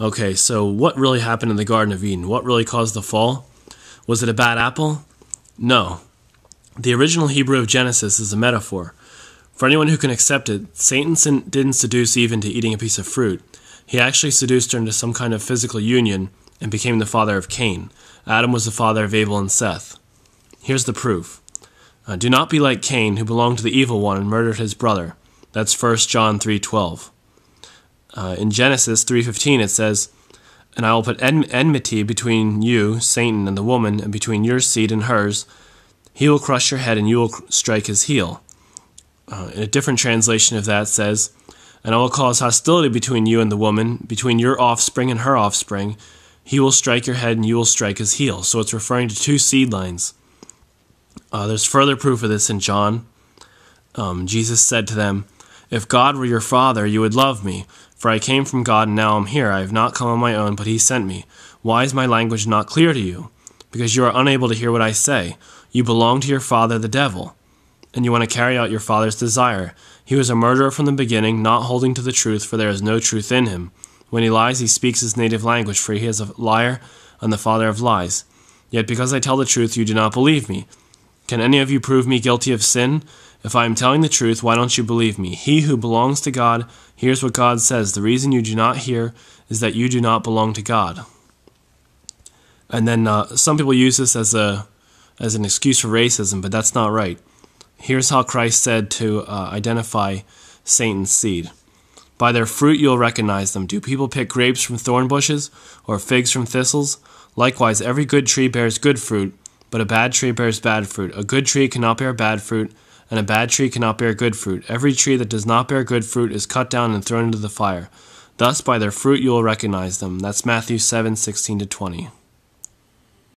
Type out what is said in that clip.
Okay, so what really happened in the Garden of Eden? What really caused the fall? Was it a bad apple? No. The original Hebrew of Genesis is a metaphor. For anyone who can accept it, Satan didn't seduce Eve into eating a piece of fruit. He actually seduced her into some kind of physical union and became the father of Cain. Adam was the father of Abel and Seth. Here's the proof. Do not be like Cain, who belonged to the evil one and murdered his brother. That's 1 John 3:12. In Genesis 3:15 it says, "And I will put enmity between you, Satan, and the woman, and between your seed and hers. He will crush your head, and you will strike his heel." In a different translation of that says, "And I will cause hostility between you and the woman, between your offspring and her offspring. He will strike your head, and you will strike his heel." So it's referring to two seed lines. There's further proof of this in John. Jesus said to them, "If God were your father, you would love me, for I came from God and now I'm here. I have not come on my own, but he sent me. Why is my language not clear to you? Because you are unable to hear what I say. You belong to your father, the devil, and you want to carry out your father's desire. He was a murderer from the beginning, not holding to the truth, for there is no truth in him. When he lies, he speaks his native language, for he is a liar and the father of lies. Yet because I tell the truth, you do not believe me. Can any of you prove me guilty of sin? If I am telling the truth, why don't you believe me? He who belongs to God hears what God says. The reason you do not hear is that you do not belong to God." And then some people use this as an excuse for racism, but that's not right. Here's how Christ said to identify Satan's seed. "By their fruit you will recognize them. Do people pick grapes from thorn bushes or figs from thistles? Likewise, every good tree bears good fruit, but a bad tree bears bad fruit. A good tree cannot bear bad fruit, and a bad tree cannot bear good fruit. Every tree that does not bear good fruit is cut down and thrown into the fire. Thus by their fruit you will recognize them." That's Matthew 7:16-20.